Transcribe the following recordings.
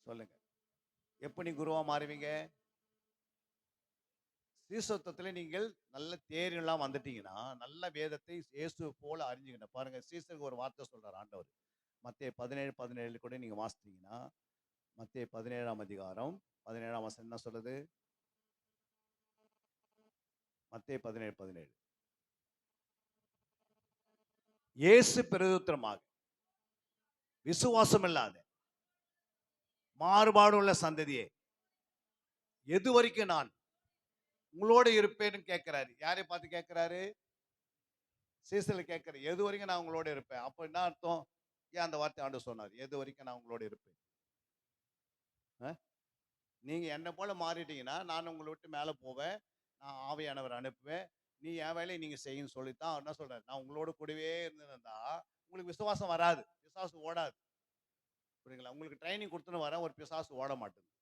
சொல்லுங்க. எப்போ நீ குருவா மாறுவீங்க? சீசத்துவத்தில் நீங்கள் நல்ல தேர்லாம் வந்துட்டீங்கன்னா, நல்ல வேதத்தை இயேசு போல அறிஞ்சுக்கணும். பாருங்க, சீசருக்கு ஒரு வார்த்தை சொல்றார் ஆண்டவர். மத்தேயு 17:17 கூட நீங்க வாசித்தீங்கன்னா, மத்தேயு 17ஆம் அதிகாரம் 17ஆம் வசனம் என்ன சொல்லுது? மத்தேயு 17:17. இயேசு பிரதியுத்தரமாக, விசுவாசம் இல்லாத மாறுபாடு உள்ள சந்ததியே, எது வரைக்கும் நான் உங்களோட இருப்பேன்னு கேட்கிறாரு. யாரை பார்த்து கேட்கிறாரு? சீசர்ல கேட்கிறாரு, எது வரைக்கும் நான் உங்களோட இருப்பேன். அப்போ என்ன அர்த்தம்? ஏன் அந்த வார்த்தை ஆண்டவர் சொன்னார்? எது வரைக்கும் நான் உங்களோட இருப்பேன்? நீங்க என்னை போல மாறிட்டீங்கன்னா, நான் உங்களை விட்டு மேலே போவேன். நான் ஆவியானவர் அனுப்புவேன். நீ என் வேலையை நீங்க செய்யுன்னு சொல்லித்தான் அவர் என்ன சொல்றாரு? நான் உங்களோட கூடவே இருந்திருந்தா உங்களுக்கு விசுவாசம் வராது, பிசாசு ஓடாது. புரியுங்களா? உங்களுக்கு ட்ரைனிங் கொடுத்துன்னு வரேன், ஒரு பிசாசு ஓட மாட்டேங்குது.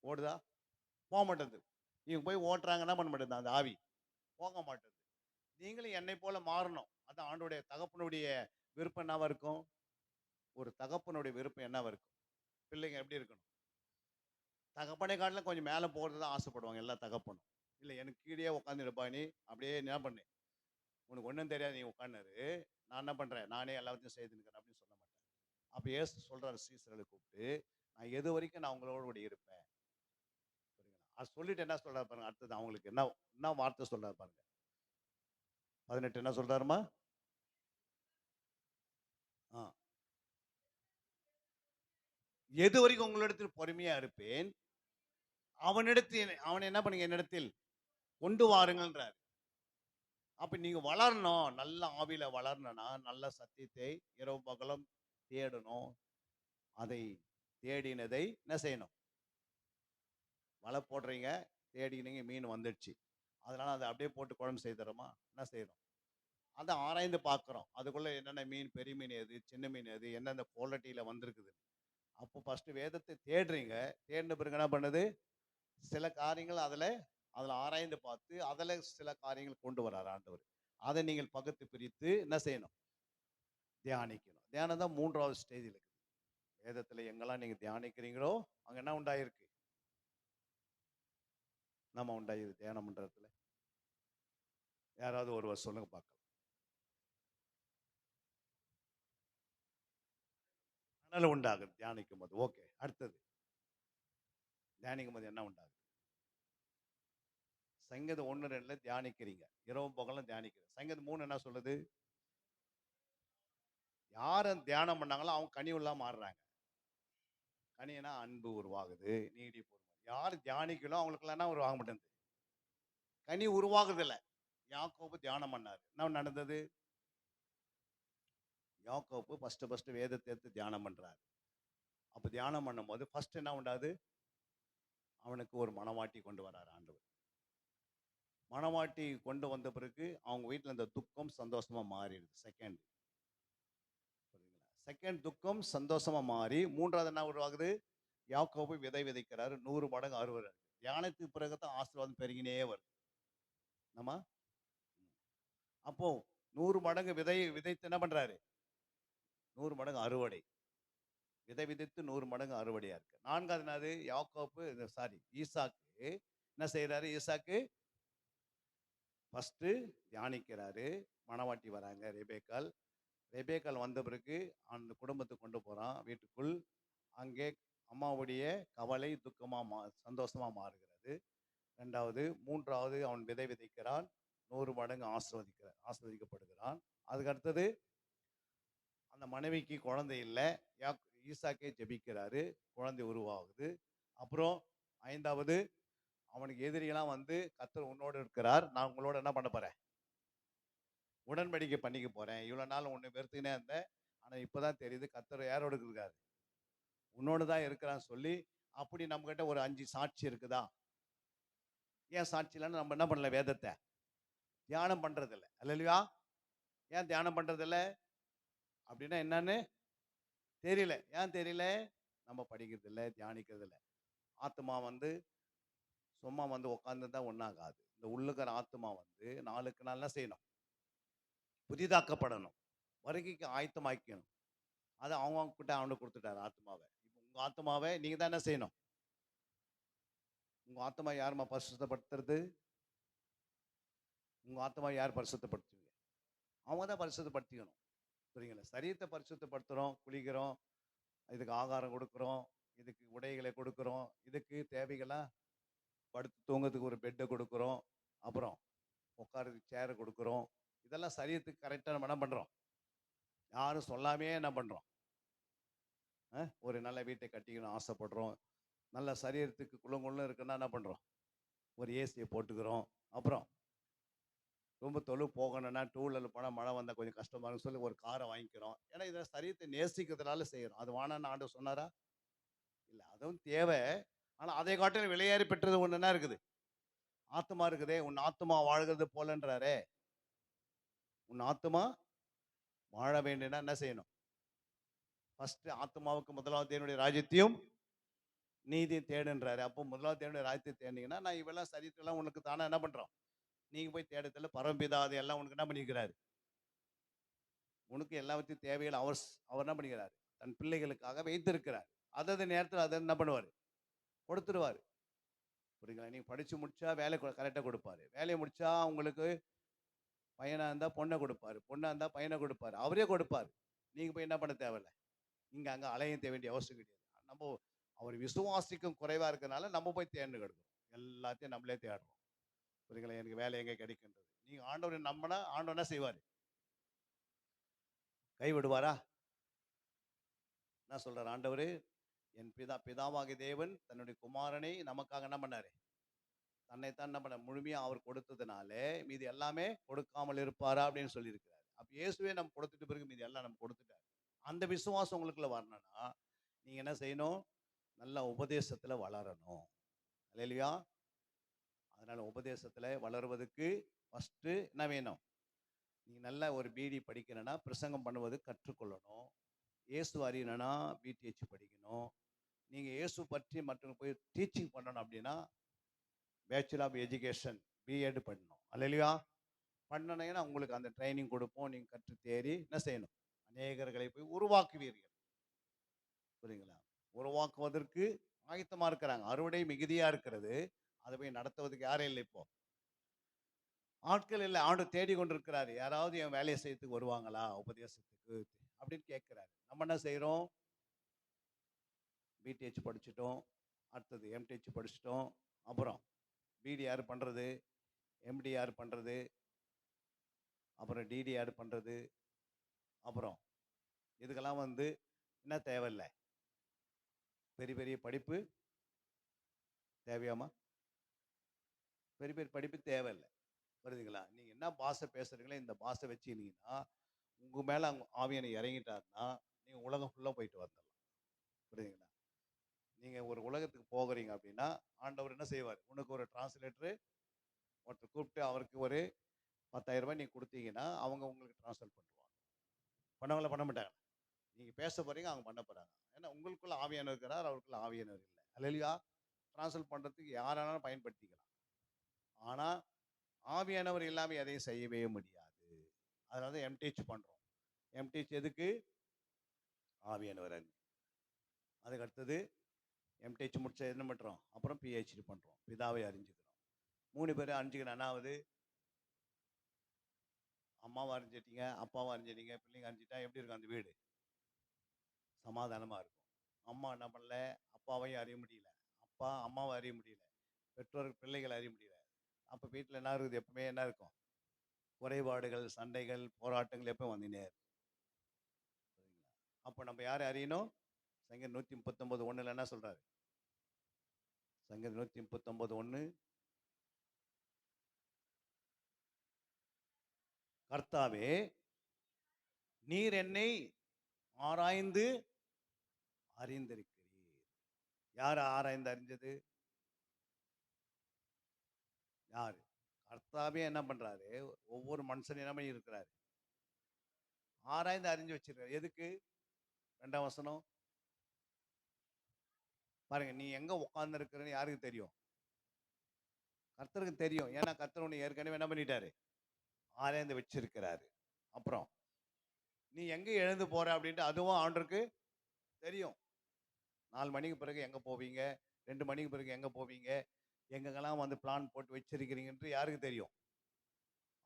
ஓடுதா? போக மாட்டேங்குது. இவங்க போய் ஓட்டுறாங்க, என்ன பண்ண மாட்டேங்குது அந்த ஆவி? போக மாட்டேங்குது. நீங்களும் என்னை போல மாறணும். அதான் ஆண்டோடைய தகப்பனுடைய விருப்பம் என்னவா இருக்கும்? ஒரு தகப்பனுடைய விருப்பம் என்னவா இருக்கும்? பிள்ளைங்க எப்படி இருக்கணும்? தகப்பனை காட்டிலும் கொஞ்சம் மேலே போகிறது தான் ஆசைப்படுவாங்க எல்லா தகப்பனும். இல்லை, எனக்கு கீழே உட்காந்துருப்பா, நீ அப்படியே என்ன பண்ணு, உனக்கு ஒன்றும் தெரியாது, நீ உட்காந்துரு, நான் என்ன பண்ணுறேன், நானே எல்லாத்தையும் செய்துனுக்கிறேன் அப்படின்னு சொல்ல மாட்டேன். அப்போ ஏசு சொல்கிறார் சீசர்களை கூப்பிட்டு, நான் எது வரைக்கும் நான் உங்களோட கூட இருப்பேன். புரியுங்களா? அது சொல்லிட்டு என்ன சொல்கிறார் பாருங்க, அடுத்தது அவங்களுக்கு என்ன என்ன வார்த்தை சொல்கிறார் பாருங்க. 18 என்ன சொல்கிறாருமா? ஆ, எது வரைக்கும் உங்களிடத்தில் பொறுமையா இருப்பேன், அவனிடத்தில் அவனை என்ன பண்ணுங்க, என்னிடத்தில் கொண்டு வாருங்கள்ன்றார். அப்ப நீங்க வளரணும், நல்ல ஆவியில வளரணும்னா நல்ல சத்தியத்தை இரவு பகலும் தேடணும். அதை தேடினதை என்ன செய்யணும்? வலை போடுறீங்க, தேடினீங்க, மீன் வந்துடுச்சு. அதனால அதை அப்படியே போட்டு குழம்பு செய்துறோமா? என்ன செய்யறோம்? அதை ஆராய்ந்து பார்க்குறோம். அதுக்குள்ள என்னென்ன மீன், பெரிய மீன் எது, சின்ன மீன் எது, எந்தெந்த குவாலிட்டியில வந்திருக்குது. அப்போ ஃபர்ஸ்ட் வேதத்தை தேடுறீங்க. தேடின பிறகு என்ன பண்ணுது? சில காரியங்கள் அதில் ஆராய்ந்து பார்த்து அதில் சில காரியங்கள் கொண்டு வரார் ஆண்டவர். அதை நீங்கள் பகுத்து பிரித்து என்ன செய்யணும்? தியானிக்கணும். தியானம் தான் 3வது ஸ்டேஜில் இருக்குது. வேதத்தில் எங்கெல்லாம் நீங்கள் தியானிக்கிறீங்களோ அங்கே என்ன உண்டாயிருக்கு? நம்ம உண்டாயிருக்கு தியானம் பண்றதுல. யாராவது ஒருவர் சொல்லுங்க பார்க்கலாம். அதனால உண்டாகுது தியானிக்கும் போது. ஓகே, அடுத்தது தியானிக்கும் போது என்ன உண்டாகுது? சங்கீதம் 1:2 தியானிக்கிறீங்க, இரவும் பகலும் தியானிக்கிறீங்க. சங்கீதம் 3 என்ன சொல்லுது? யாரும் தியானம் பண்ணாங்களோ அவங்க கனி உள்ள மாறுறாங்க. கனினா அன்பு உருவாகுது, நீடிப்பு உருவாகுது. யார் தியானிக்கலோ அவங்களுக்குலாம் என்ன உருவாக மாட்டேங்குது? கனி உருவாகுது இல்லை. யாக்கோபு தியானம் பண்ணாரு, என்ன நடந்தது? யாக்கோபு ஃபர்ஸ்ட் வேதத்தை எடுத்து தியானம் பண்றாரு. அப்ப தியானம் பண்ணும்போது ஃபர்ஸ்ட் என்ன உண்டாது? அவனுக்கு ஒரு மனவாட்டி கொண்டு வராரு ஆண்டவர். மனவாட்டி கொண்டு வந்த பிறகு அவங்க வீட்டில் இந்த துக்கம் சந்தோஷமா மாறிடுது. செகண்ட், புரியுங்களா? செகண்ட் துக்கம் சந்தோஷமா மாறி 3வது என்ன உருவாகுது? யாக்கோபு விதை விதைக்கிறாரு, 100 மடங்கு அறுவடை. தியானத்துக்கு பிறகு தான் ஆசீர்வாதம் பெருகினே வருது. நம்ம அப்போ 100 மடங்கு விதை விதைத்து என்ன பண்றாரு? 100 மடங்கு அறுவடை. விதை விதைத்து 100 மடங்கு அறுவடையா இருக்கு. 4வது என்னது? யாக்கோபு சாரி ஈசாக்கு என்ன செய்யறாரு? ஈசாக்கு ஃபர்ஸ்ட் தியானிக்கிறாரு. மணவாட்டி வராங்க ரெபேக்கால். ரெபேக்கால் வந்த பிறகு அந்த குடும்பத்தை கொண்டு போறான் வீட்டுக்குள். அங்கே அம்மாவுடைய கவலை துக்கமா சந்தோஷமா மாறுகிறது. 2வது 3வது அவன் விதை விதைக்கிறான், 100 மடங்கு ஆசீர்வதிக்கப்படுகிறான். அதுக்கு அடுத்தது அந்த மனைவிக்கு குழந்தை இல்லை, ஈசாக்கே ஜெபிக்கிறாரு, குழந்தை உருவாகுது. அப்புறம் 5வது அவனுக்கு எதிரியெல்லாம் வந்து கர்த்தர் உன்னோடு இருக்கிறார், நான் உங்களோட என்ன பண்ண போறேன்? உடன்படிக்கை பண்ணிக்க போறேன். இவ்வளவு நாள் உன்னை வெறுத்துக்கினே இருந்தேன், ஆனா இப்பதான் தெரியுது கர்த்தர் யாரோடு இருக்காரு? உன்னோடு தான் இருக்கிறான்னு சொல்லி. அப்படி நம்ம கிட்ட ஒரு 5 சாட்சி இருக்குதா? ஏன் சாட்சி இல்லைன்னு நம்ம என்ன பண்ணல? வேதத்தை தியானம் பண்றது இல்லை. அல்லையா? ஏன் தியானம் பண்றது இல்லை அப்படின்னா என்னன்னு தெரியல. ஏன் தெரியல? நம்ம படிக்கிறது இல்லை, தியானிக்கிறது இல்லை. ஆத்மா வந்து சும்மா வந்து உட்காந்துதான் ஒன்றாகாது. இந்த உள்ளுக்கிற ஆத்மா வந்து நாளுக்கு நாள் என்ன செய்யணும்? புதிதாக்கப்படணும், வருகைக்கு ஆயத்தமாக்கணும். அதை அவங்க கிட்ட அவனுக்கு கொடுத்துட்டாரு ஆத்மாவை. இப்போ உங்க ஆத்மாவை நீங்க தான் என்ன செய்யணும்? உங்க ஆத்மா யாரும்மா பரிசுத்தப்படுத்துறது? உங்க ஆத்மா யார் பரிசுத்தப்படுத்துவீங்க? அவங்க தான் பரிசுத்தப்படுத்திக்கணும். புரியுங்களா? சரீரத்தை பரிசுத்தப்படுத்துறோம், குளிக்கிறோம், இதுக்கு ஆகாரம் கொடுக்குறோம், இதுக்கு உடைகளை கொடுக்குறோம், இதுக்கு தேவைகளா படுத்து தூங்குறதுக்கு ஒரு பெட்டை கொடுக்குறோம், அப்புறம் உட்கார்றதுக்கு சேரை கொடுக்குறோம். இதெல்லாம் சரீரத்துக்கு கரெக்டாக நம்ம என்ன பண்ணுறோம்? யாரும் சொல்லாமையே என்ன பண்ணுறோம்? ஒரு நல்ல வீட்டை கட்டிக்கணும் ஆசைப்படுறோம். நல்ல சரீரத்துக்கு குள்ளங்குள்ள இருக்குன்னா என்ன பண்ணுறோம்? ஒரு ஏசியை போட்டுக்கிறோம். அப்புறம் ரொம்ப தொழு போகணும்னா டூ வீலரில் போனால் மழை வந்தால் கொஞ்சம் கஷ்டமாக இருக்குன்னு சொல்லி ஒரு காரை வாங்கிக்கிறோம். ஏன்னா இதை சரீரத்தை நேசிக்கிறதுனால செய்கிறோம். அது வானான்னு ஆண்டவர் சொன்னாரா? இல்லை, அதுவும் தேவை. ஆனால் அதை காட்டிலும் விலையேறி பெற்றது ஒன்று என்ன இருக்குது? ஆத்மா இருக்குதே. உன் ஆத்மா வாழ்கிறது போலன்றாரே. உன் ஆத்மா வாழ வேண்டும்னா என்ன செய்யணும்? ஃபர்ஸ்ட் ஆத்மாவுக்கு முதலாவது தேவனுடைய ராஜ்யத்தையும் நீதியும் தேடுன்றாரு. அப்போ முதலாவது தேவனுடைய ராஜ்யத்தை தேடினீங்கன்னா நான் இவெல்லாம் சரீரத்தெல்லாம் உனக்கு தானே என்ன பண்றோம்? நீங்க போய் தேடத்துல பரம்பிதா அது எல்லாம் உனக்கு என்ன பண்ணிக்கிறாரு? உனக்கு எல்லாத்தையும் தேவைகள் அவர் என்ன பண்ணிக்கிறாரு? தன் பிள்ளைகளுக்காக வைத்திருக்கிறார். அதது நேரத்தில் அதை என்ன பண்ணுவார்? கொடுத்துருவார். புரியுங்களா? நீங்க படிச்சு முடிச்சா வேலை கரெக்டாக கொடுப்பாரு. வேலையை முடிச்சா உங்களுக்கு பையனா இருந்தா பொண்ணை கொடுப்பாரு, பொண்ணா இருந்தா பையனை கொடுப்பாரு, அவரே கொடுப்பாரு. நீங்க போய் என்ன பண்ண தேவையில்லை, இங்க அங்க அலைய வேண்டிய அவசியம் கிடையாது. நம்ம அவர் விசுவாசிக்கும் குறைவா இருக்கிறதுனால நம்ம போய் தேர்ந்து கிடக்கிறோம். எல்லாத்தையும் நம்மளே தேடுறோம். புரியுங்களா? எனக்கு வேலை எங்கே கிடைக்கின்றது. நீங்க ஆண்டவரை நம்பினா ஆண்டவர் என்ன செய்வார்? கைவிடுவாரா? என்ன சொல்றாரு ஆண்டவர்? என் பிதாவாகிய தேவன் தன்னுடைய குமாரனை நமக்காக என்ன பண்ணாரு? தன்னைத்தான் என்ன பண்ண முழுமையா அவர் கொடுத்ததுனால மீது எல்லாமே கொடுக்காமல் இருப்பாரா அப்படின்னு சொல்லியிருக்கிறார். அப்ப இயேசுவே நம்ம கொடுத்துட்டு பிறகு மீது எல்லாம் நம்ம கொடுத்துட்டாரு. அந்த விசுவாசம் உங்களுக்குள்ள வரணும்னா நீங்க என்ன செய்யணும்? நல்ல உபதேசத்துல வளரணும். அல்லேலூயா. அதனால உபதேசத்துல வளருவதற்கு ஃபர்ஸ்ட் என்ன வேணும்? நீங்க நல்ல ஒரு பிடி படிக்கணும்னா பிரசங்கம் பண்ணுவது கற்றுக்கொள்ளணும். இயேசு அறியணும்னா பிடிஹெச் படிக்கணும். நீங்க இயேசு பற்றி மற்றவங்க போய் டீச்சிங் பண்ணணும் அப்படின்னா பேச்சுலர் ஆஃப் எஜுகேஷன் பிஎட் பண்ணணும். அல்லேலூயா. பண்ணணும்னா உங்களுக்கு அந்த ட்ரைனிங் கொடுப்போம். நீங்க கற்று தேறி என்ன செய்யணும்? அநேகர்களை போய் உருவாக்குவீர்கள். புரியுங்களா? உருவாக்குவதற்கு ஆயத்தமா இருக்கிறாங்க. அறுவடை மிகுதியா இருக்கிறது. அதை போய் நடத்துவதற்கு யாரும் இல்லை. இப்போ ஆட்கள் இல்லை. ஆண்டு தேடி கொண்டிருக்கிறாரு. யாராவது என் வேலையை செய்யறதுக்கு வருவாங்களா உபதேசத்துக்கு அப்படின்னு கேட்கிறாரு. நம்ம என்ன செய்யறோம்? பிடிஹெச் படிச்சுட்டோம், அடுத்தது எம்டிஹெச் படிச்சுட்டோம், அப்புறம் பிடி யார் பண்றது, எம்டி யார் பண்றது, அப்புறம் டிடி யார் பண்றது, அப்புறம் இதுக்கெல்லாம் என்ன தேவையில்லை? பெரிய பெரிய படிப்பு தேவையாமா? பெரிய பெரிய படிப்பு தேவையில்லை. புரியுதுங்களா? நீங்க என்ன பாஷை பேசுறீங்களோ இந்த பாஷை வச்சுக்கிட்டீங்கன்னா உங்க மேல அவங்க ஆவியனை இறங்கிட்டாருன்னா நீங்க உலகம் ஃபுல்லா போயிட்டு வந்துடலாம். புரியுதுங்களா? நீங்க ஒரு உலகத்துக்கு போகிறீங்க அப்படின்னா ஆண்டவர் என்ன செய்வார்? உனக்கு ஒரு டிரான்ஸ்லேட்டரு ஒருத்தர் கூப்பிட்டு அவருக்கு ஒரு 10,000 ரூபாய் நீங்க கொடுத்தீங்கன்னா அவங்க உங்களுக்கு டிரான்ஸ்ஃபர் பண்ணுவாங்க. பண்ணவங்கள பண்ண மாட்டாங்க. நீங்க பேச போறீங்க, அவங்க பண்ண போறாங்க. ஏன்னா உங்களுக்குள்ள ஆவியானவர் இருக்கிறார், அவருக்குள்ள ஆவியானவர் இல்லை. அல்லேலூயா. டிரான்ஸ்ஃபர் பண்றதுக்கு யாராலும் பயன்படுத்திக்கலாம். ஆனா ஆவியானவர் இல்லாம எதையும் செய்யவே முடியாது. அதனால தான் எம்டிஹெச் பண்றோம். எம்டிஹெச் எதுக்கு? ஆவியானவர் அறிஞ்சு. அதுக்கு அடுத்தது எம்டிஹெச் முடிச்சா என்ன பண்றோம்? அப்புறம் பிஹெச்டி பண்றோம். பிதாவை அறிஞ்சுக்கிறோம். 3 பேரும் அறிஞ்சுக்கணும். என்னாவது? அம்மாவை அறிஞ்சிட்டீங்க, அப்பாவை அறிஞ்சிட்டீங்க, பிள்ளைங்க அறிஞ்சிட்டா எப்படி இருக்கும் அந்த வீடு? சமாதானமா இருக்கும். அம்மா என்ன பண்ணல? அப்பாவையும் அறிய முடியல, அப்பா அம்மாவை அறிய முடியல, பெற்றோர் பிள்ளைகளை அறிய முடியல. அப்ப வீட்டில் என்ன இருக்குது? எப்பவுமே என்ன இருக்கும்? குறைபாடுகள், சண்டைகள், போராட்டங்கள் எப்போ வந்துனே இருக்கும். சரிங்களா? அப்போ நம்ம யாரை அறியணும்? சங்கீதம் 139:1 என்ன சொல்றாரு? சங்கீதம் 139:1 கர்த்தாவே நீர் என்னை ஆராய்ந்து அறிந்திருக்கிறீர். யார் ஆராய்ந்து அறிஞ்சது? யாரு? கர்த்தாவே என்ன பண்றாரு? ஒவ்வொரு மனுஷனையும் என்ன பண்ணி இருக்கிறாரு? ஆராய்ந்து அறிஞ்சு வச்சிருக்காரு. எதுக்கு? 2ஆம் வசனம் பாருங்க. நீ எங்க உட்கார்ந்து இருக்கிறன்னு யாருக்கு தெரியும்? கர்த்தருக்கு தெரியும். ஏன்னா கர்த்தர் உன்னை ஏற்கனவே என்ன பண்ணிட்டாரு? ஆராய்ந்து வச்சிருக்கிறாரு. அப்புறம் நீ எங்க எழுந்து போற அப்படின்ட்டு அதுவும் ஆண்டருக்கு தெரியும். 4 மணிக்கு பிறகு எங்கே போவீங்க, 2 மணிக்கு பிறகு எங்கே போவீங்க, எங்கெங்கெல்லாம் வந்து பிளான் போட்டு வச்சிருக்கிறீங்கன்ட்டு யாருக்கு தெரியும்?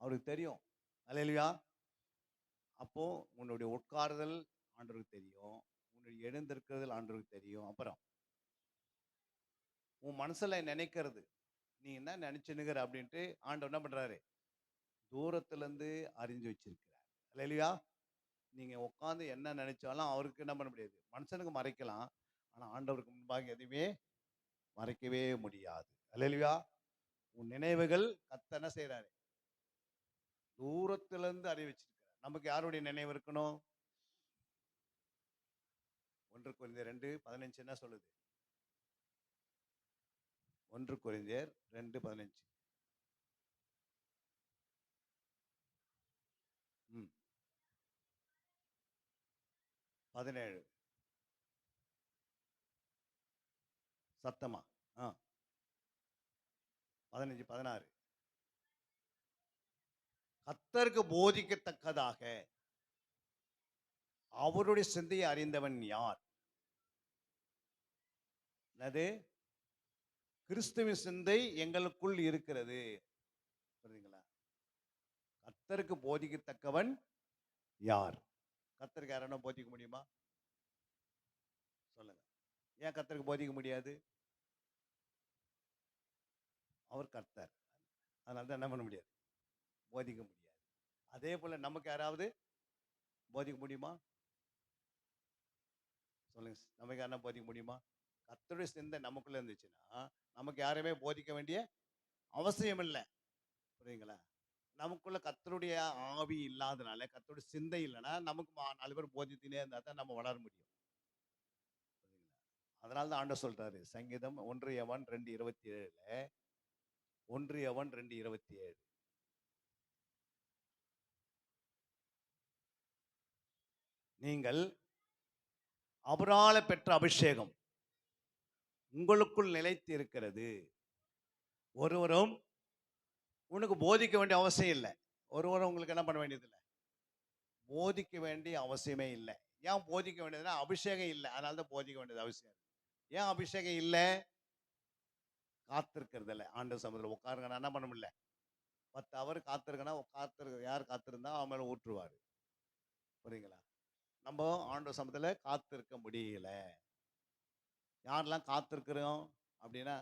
அவருக்கு தெரியும். அல்லேலூயா. அப்போ உன்னுடைய உட்காருதல் ஆண்டவருக்கு தெரியும், உன்னுடைய எழுந்திருக்கிறதுல் ஆண்டவருக்கு தெரியும். அப்புறம் உன் மனசுல நினைக்கிறது, நீ என்ன நினைச்சுன்னுக்கிற அப்படின்ட்டு ஆண்டவர் என்ன பண்றாரு? தூரத்துல இருந்து அறிஞ்சு வச்சிருக்கிறார். அல்லேலூயா. நீங்க உட்கார்ந்து என்ன நினைச்சாலும் அவருக்கு என்ன பண்ண முடியாது? மனுஷனுக்கு மறைக்கலாம். ஆனா ஆண்டவருக்கு முன்பாக எதுவுமே மறைக்கவே முடியாது. அல்லேலூயா. உன் நினைவுகள் கர்த்தர் என்ன செய்றாரு? தூரத்துல இருந்து அறிவிச்சிருக்கிறார். நமக்கு யாருடைய நினைவு இருக்கணும்? 1 கொரிந்தியர் 2:15 என்ன சொல்லுது? 1 கொரிந்தியர் 2:15. ம். 17. சத்தமா. ஆ. 15, 16. கர்த்தருக்கு போதிக்கத்தக்கதாக அவருடைய சிந்தையை அறிந்தவன் யார்? என்னது? கிறிஸ்துவின் சிந்தை எங்களுக்குள் இருக்கிறது. புரியுதுங்களா? கர்த்தருக்கு போதிக்கத்தக்கவன் யார்? கர்த்தருக்கு யாரான போதிக்க முடியுமா? சொல்லுங்க. ஏன் கர்த்தருக்கு போதிக்க முடியாது? அவர் கர்த்தர். அதனால தான் என்ன பண்ண முடியாது? போதிக்க முடியாது. அதே போல நமக்கு யாராவது போதிக்க முடியுமா? சொல்லுங்க. நமக்கு யாரா போதிக்க முடியுமா? கர்த்தருடைய சிந்தை நமக்குள்ள இருந்துச்சுன்னா, நமக்கு யாரையுமே போதிக்க வேண்டிய அவசியம் இல்ல. புரியுதுங்களா? நமக்குள்ள கர்த்தருடைய ஆவி இல்லாதனால, கர்த்தருடைய சிந்தை இல்லன்னா, நமக்கு 4 பேர் போதித்துனே இருந்தா தான் நம்ம வளர முடியும். புரியுதுங்களா? அதனால தான் ஆண்டவர் சொல்றாரு, சங்கீதம் 1 யோவான் 2:27ல 1 யோவான் 2:27 நீங்கள் அவரால பெற்ற அபிஷேகம் உங்களுக்குள் நிலைத்து இருக்கிறது. ஒருவரும் உனக்கு போதிக்க வேண்டிய அவசியம் இல்ல. ஒருவரும் உங்களுக்கு என்ன பண்ண வேண்டியது இல்ல. போதிக்க வேண்டிய அவசியமே இல்ல. ஏன் போதிக்க வேண்டியதுன்னா, அபிஷேகம் இல்ல. அதனால தான் போதிக்க வேண்டியது அவசியம் இருக்கு. ஏன் அபிஷேகம் இல்ல? காத்திருக்கிறதில்ல. ஆண்டவர் சமூகத்துல உட்காருங்க. நான் என்ன பண்ண முடியல? 10 ஹவர் காத்திருக்கனா, யார் காத்திருந்தா அவன் மேல ஊற்றுவாரு. புரியுங்களா? நம்ம ஆண்டவர் சமூகத்துல காத்திருக்க முடியல. யாரெல்லாம் காத்திருக்கிறோம் அப்படின்னா,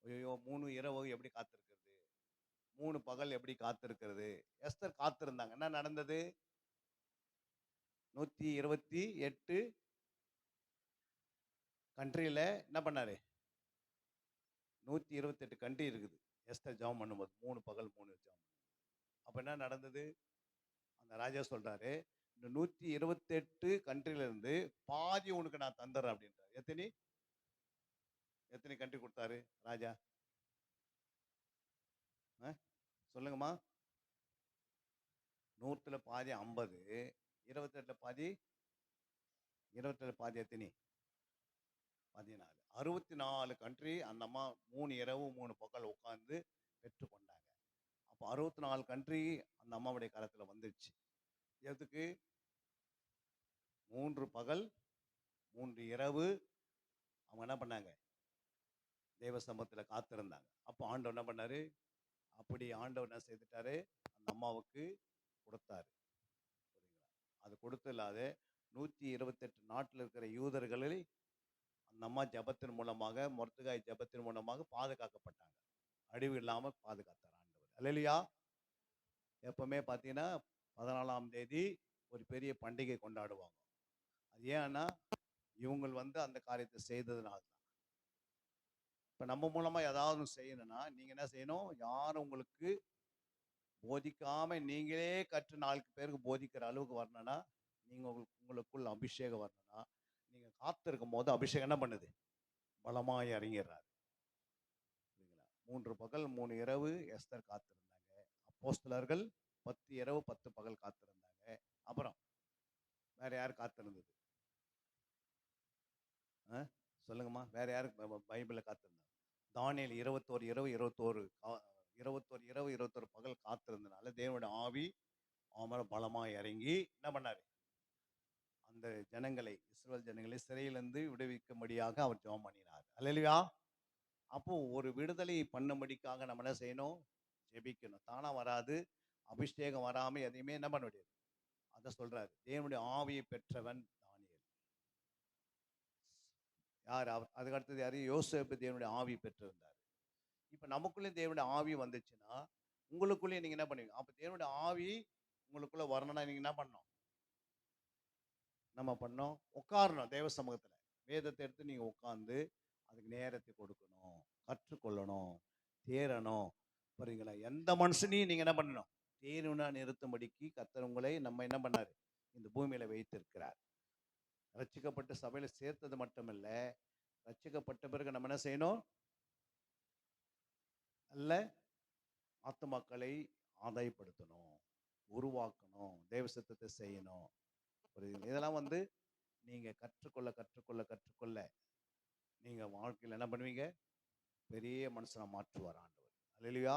ஐயோ 3 இரவு எப்படி காத்திருக்கிறது? 3 பகல் எப்படி காத்திருக்கிறது? எஸ்தர் காத்திருந்தாங்க. என்ன நடந்தது? 128 கண்ட்ரில என்ன பண்ணாரு? 128 கண்ட்ரி இருக்குது. எஸ்தர் ஜெபம் பண்ணும்போது 3 பகல் 3 ஜெபம். அப்ப என்ன நடந்தது? அந்த ராஜா சொல்றாரு, இந்த 128 கண்ட்ரில இருந்து பாதி உனக்கு நான் தந்துடுறேன் அப்படின்றாரு. எத்தனை கண்ட்ரி கொடுத்தாரு ராஜா? ஆ? சொல்லுங்கம்மா. 100ல பாதி 50, 28ல பாதி 28ல பாதி எத்தனை? 14. 64 கண்ட்ரி அந்த அம்மா 3 இரவு 3 பகல் உட்கார்ந்து பெற்றுக்கொண்டாங்க. அப்போ 64 கண்ட்ரி அந்த அம்மாவுடைய கரத்துல வந்துருச்சு. எதுக்கு? 3 பகல் 3 இரவு அவங்க என்ன பண்ணாங்க? தேவ சமூகத்துல காத்திருந்தாங்க. அப்போ ஆண்டவர் என்ன பண்ணாரு? அப்படி ஆண்டவர் என்ன செய்துட்டாரு? அந்த அம்மாவுக்கு கொடுத்தாரு. புரியுங்களா? அது கொடுத்து இல்லாத 128 நாட்டில் இருக்கிற யூதர்களை அந்த அம்மா ஜெபத்தின் மூலமாக, மொர்தெகாய் ஜெபத்தின் மூலமாக பாதுகாக்கப்பட்டாங்க. அழிவு இல்லாம பாதுகாத்தார் ஆண்டவர். அல்லேலூயா. எப்பவுமே பார்த்தீங்கன்னா 14ஆம் தேதி ஒரு பெரிய பண்டிகை கொண்டாடுவாங்க. அது ஏன்னா இவங்க வந்து அந்த காரியத்தை செய்ததுனால தான். இப்ப நம்ம மூலமா ஏதாவது செய்யணும்னா நீங்க என்ன செய்யணும்? யாரும் உங்களுக்கு போதிக்காம நீங்களே கற்று 4 பேருக்கு போதிக்கிற அளவுக்கு வரணும்னா, நீங்க உங்களுக்குள்ள அபிஷேகம் வரணும்னா, நீங்க காத்திருக்கும் போது அபிஷேகம் என்ன பண்ணுது? பலமாய் இறங்கிடுறாரு. சரிங்களா? 3 பகல் 3 இரவு எஸ்தர் காத்திருந்தாங்க. அப்போஸ்தலர்கள் 10 இரவு 10 பகல் காத்திருந்தாங்க. அப்புறம் வேற யார் காத்திருந்தது? ஆ? சொல்லுங்கம்மா. வேற யாரு பைபிள்ல காத்திருந்தாங்க? தானியேல் 21 இரவு 21 இரவு 21 பகல் காத்திருந்தனால தேவனுடைய ஆவி அவன் மேல பலமா இறங்கி என்ன பண்ணாரு? அந்த ஜனங்களை, இஸ்ரவேல் ஜனங்களை சிறையிலிருந்து விடுவிக்கும்படியாக அவர் ஜெபம் பண்ணினார். அல்லேலூயா. அப்போ ஒரு விடுதலை பண்ணும்படிக்காக நம்ம என்ன செய்யணும்? ஜெபிக்கணும். தானா வராது. அபிஷேகம் வராம எதையுமே என்ன பண்ண முடியாது. அத சொல்றாரு. தேவனுடைய ஆவியை பெற்றவன் தானியேல். யார் அவர்? அதுக்கு அடுத்தது யாரு? யோசேப்பு தேவனுடைய ஆவி பெற்றிருந்தார். இப்ப நமக்குள்ளே தேவனுடைய ஆவி வந்துச்சுன்னா, உங்களுக்குள்ளேயே நீங்க என்ன பண்ணுவீங்க? அப்ப தேவனுடைய ஆவி உங்களுக்குள்ள வரணும்னா நீங்க என்ன பண்ணணும்? நம்ம பண்ணோம், உட்காரணும் தேவ சமூகத்துல. வேதத்தை எடுத்து நீங்க உட்கார்ந்து அதுக்கு நேரத்தை கொடுக்கணும், கற்றுக்கொள்ளணும், தேறணும். புரியுங்களா? எந்த மனுஷனையும் நீங்க என்ன பண்ணணும்? தேர்வுனா நிறுத்தும்படிக்கு கர்த்தர் உங்களை நம்ம என்ன பண்ணாரு? இந்த பூமியில வைத்திருக்கிறார். ரட்சிக்கப்பட்டு சபையில சேர்த்தது மட்டுமல்ல, ரட்சிக்கப்பட்ட பிறகு நம்ம என்ன செய்யணும்? நல்ல ஆத்துமாக்களை ஆதாயப்படுத்தணும், உருவாக்கணும், தேவ சித்தத்தை செய்யணும். புரியுதுங்களா? இதெல்லாம் வந்து நீங்க கற்றுக்கொள்ள கற்றுக்கொள்ள கற்றுக்கொள்ள நீங்க வாழ்க்கையில் என்ன பண்ணுவீங்க? பெரிய மனுஷனா மாற்றுவார் ஆண்டவர். அல்லேலூயா.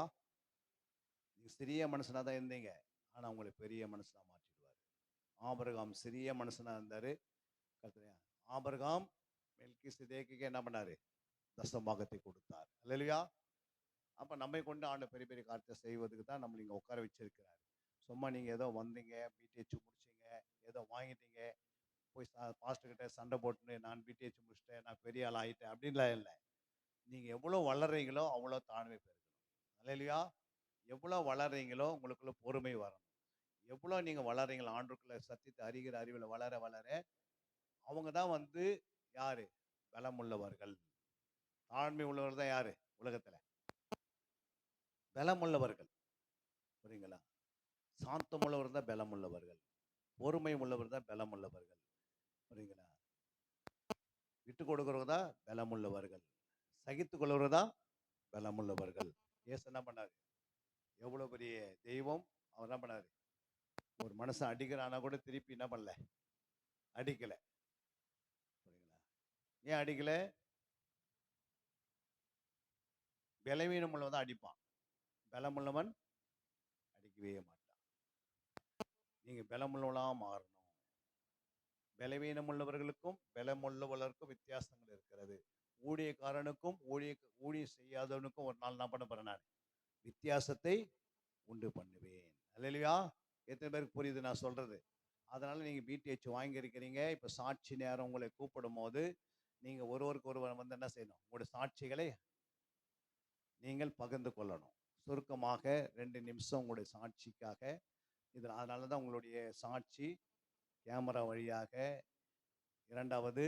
நீங்க சிறிய மனுஷனா தான் இருந்தீங்க, ஆனா உங்களை பெரிய மனுஷனா மாற்றிடுவார். ஆபிரகாம் சிறிய மனுஷனா இருந்தாரு. கர்த்தர் ஆபிரகாம் மெல்கிசேதேக்குக்கு என்ன பண்ணாரு? தசமபாகத்தை கொடுத்தார். அல்லேலூயா. அப்ப நம்மை கொண்டு ஆண்டவர் பெரிய பெரிய காரியத்தை செய்வதற்கு தான் நம்மள இங்க உட்கார வச்சிருக்கிறார். சும்மா நீங்க ஏதோ வந்தீங்க, பிடிஹெச் முடிச்சீங்க, ஏதோ வாங்கிட்டீங்க, போய் பாஸ்டர் கிட்ட சண்டை போட்டுன்னு நான் பிடிஹெச் முடிச்சிட்டேன், நான் பெரிய ஆள் ஆயிட்டேன் அப்படின்லாம் இல்லை. நீங்க எவ்வளவு வளர்றீங்களோ அவ்வளோ தாழ்மை பெருகணும். அல்லேலூயா. எவ்வளவு வளர்றீங்களோ உங்களுக்குள்ள பொறுமை வரணும். எவ்வளவு நீங்க வளர்றீங்களோ ஆண்டுக்குள்ள சத்தியத்தை அறிகிற அறிவில் வளர வளர அவங்க தான் வந்து யாரு? பலமுள்ளவர்கள். தாழ்மை உள்ளவர் தான் யாரு உலகத்துல? பலமுள்ளவர்கள். புரியுங்களா? சாந்தம் உள்ளவர் தான் பலமுள்ளவர்கள். பொறுமை உள்ளவர் தான் பலமுள்ளவர்கள். புரியுங்களா? விட்டு கொடுக்கிறவர் தான் பலமுள்ளவர்கள். சகித்துக் கொள்வர் தான் பலமுள்ளவர்கள். இயேசு என்ன பண்ணாரு? எவ்வளவு பெரிய தெய்வம். அவர் என்ன பண்ணாரு? ஒரு மனுஷன் அடிக்கிறானா கூட திருப்பி என்ன பண்ணல? அடிக்கல. புரியுங்களா? ஏன் அடிக்கல? பலவீனம் உள்ளவன் தான் அடிப்பான். பலமுள்ளவன் அடிக்கவே மாட்டான். நீங்க பலமுள்ளவனா மாறணும். பலவீனம் உள்ளவர்களுக்கும் பலமுள்ளவர்களுக்கும் வித்தியாசங்கள் இருக்கிறது. ஊழியக்காரனுக்கும் ஊழியம் செய்யாதவனுக்கும் ஒரு நாள் என்ன பண்ண போறேன்? நான் வித்தியாசத்தை உண்டு பண்ணுவேன். அல்லேலூயா. எத்தனை பேருக்கு புரியுது நான் சொல்றது? அதனால நீங்க பிடிஹெச் வாங்கியிருக்கிறீங்க. இப்ப சாட்சி நேரம் உங்களை கூப்பிடும் போது நீங்க ஒருவருக்கு ஒருவர் வந்து என்ன செய்யணும்? உங்களுடைய சாட்சிகளை நீங்கள் பகிர்ந்து கொள்ளணும். சுருக்கமாக 2 நிமிஷம் உங்களுடைய சாட்சிக்காக. இது அதனால தான் உங்களுடைய சாட்சி கேமரா வழியாக, இரண்டாவது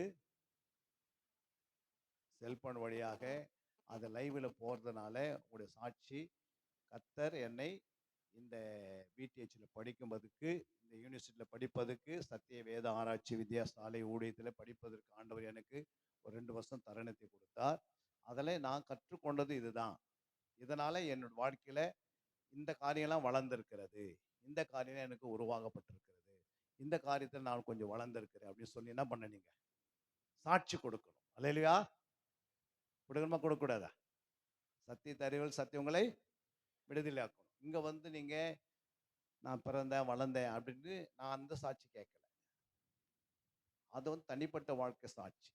செல்போன் வழியாக அது லைவ்ல போறதுனால உங்களுடைய சாட்சி கர்த்தர் என்னை இந்த பிடிஹெச்ல படிக்கும்போதுக்கு, இந்த யூனிவர்சிட்டியில் படிப்பதற்கு, சத்திய வேத ஆராய்ச்சி வித்யாசாலை ஊழியத்தில் படிப்பதற்கு ஆண்டவர் எனக்கு ஒரு 2 வருஷம் தருணத்தை கொடுத்தார். அதில் நான் கற்றுக்கொண்டது இதுதான். இதனால என்னோட வாழ்க்கையில இந்த காரியம்லாம் வளர்ந்திருக்கிறது. இந்த காரியம் எனக்கு உருவாக்கப்பட்டிருக்கிறது. இந்த காரியத்தில் நான் கொஞ்சம் வளர்ந்திருக்கிறேன் அப்படின்னு சொல்லி என்ன பண்ண நீங்க? சாட்சி கொடுக்கணும். அல்லேலூயா. கொடுக்கணுமா கொடுக்கக்கூடாதா? சத்தியத்தை அறிவில் சத்தியங்களை விடுதலையாக்கணும். இங்க வந்து நீங்க நான் பிறந்தேன் வளர்ந்தேன் அப்படின்னு நான் அந்த சாட்சி கேட்கல. அது வந்து தனிப்பட்ட வாழ்க்கை சாட்சி.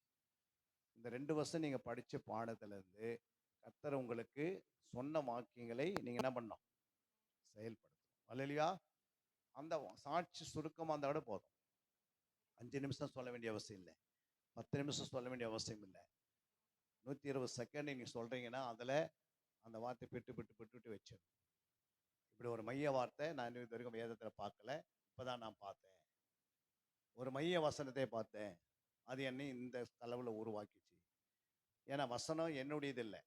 இந்த 2 வருஷம் நீங்க படிச்ச பாடத்துல இருந்து கர்த்தர் உங்களுக்கு சொன்ன வாக்கியங்களை நீங்க என்ன பண்ணணும்? செயல்படுத்தணும். அல்லேலூயா. அந்த சாட்சி சுருக்கமா இருந்தா கூட போதும். 5 நிமிஷம் சொல்ல வேண்டிய அவசியம் இல்லை. 10 நிமிஷம் சொல்ல வேண்டிய அவசியம் இல்லை. 120 செகண்ட் நீங்க சொல்றீங்கன்னா அதுல அந்த வார்த்தை பிட்டு பிட்டு பிட்டு பிட்டு வச்சிடணும். இப்படி ஒரு மைய வார்த்தை நான் இது வரைக்கும் வேதத்துல பார்க்கல. இப்பதான் நான் பார்த்தேன். ஒரு மைய வசனத்தை பார்த்தேன். அது என்னை இந்த அளவுல உருவாக்கிச்சு. ஏன்னா வசனம் என்னுடையது இல்லை,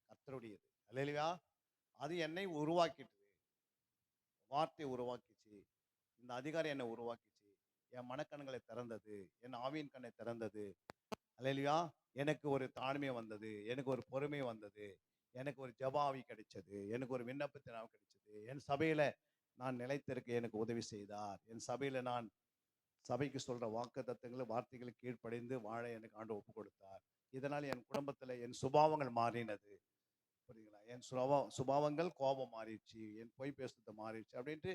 கர்த்தருடையது. அல்லேலூயா. அது என்னை உருவாக்கிட்டது. வார்த்தை உருவாக்கிச்சு. இந்த அதிகாரம் என்னை உருவாக்கிச்சு. என் மனக்கண்களை திறந்தது. என் ஆவியின் கண்ணை திறந்தது. அல்லேலூயா. எனக்கு ஒரு தாழ்மை வந்தது. எனக்கு ஒரு பொறுமை வந்தது. எனக்கு ஒரு ஜபாவி கிடைச்சது. எனக்கு ஒரு விண்ணப்பத்தினாவும் கிடைச்சது. என் சபையில நான் நிலைத்திருக்க எனக்கு உதவி செய்தார். என் சபையில நான் சபைக்கு சொல்ற வாக்குத்தத்தங்களை வார்த்தைகளை கீழ்ப்படிந்து வாழ எனக்கு ஆண்டு ஒப்பு கொடுத்தார். இதனால் என் குடும்பத்துல என் சுபாவங்கள் மாறினது. புரியுங்களா? என் சுபாவங்கள் கோபம் மாறிடுச்சு, என் பொய் பேசுறது மாறிடுச்சு அப்படின்ட்டு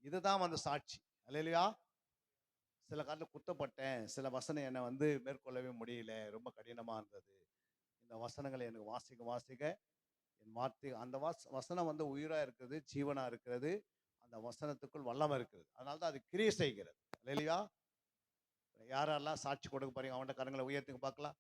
இதுதான் வந்து சாட்சி. அல்லேலூயா. சில காலத்தில் குத்தப்பட்டேன். சில வசனம் என்னை வந்து மேற்கொள்ளவே முடியல. ரொம்ப கடினமா இருந்தது. இந்த வசனங்களை எனக்கு வாசிக்க வாசிக்க என் வார்த்தை அந்த வசனம் வந்து உயிரா இருக்குது, ஜீவனா இருக்கிறது. அந்த வசனத்துக்குள் வல்லமை இருக்குது. அதனால தான் அது கிரியை செய்கிறது. அல்லேலூயா. யாரெல்லாம் சாட்சி கொடுக்க போறீங்க? அவன்கிட்ட கரங்களை உயர்த்துங்க பார்க்கலாம்.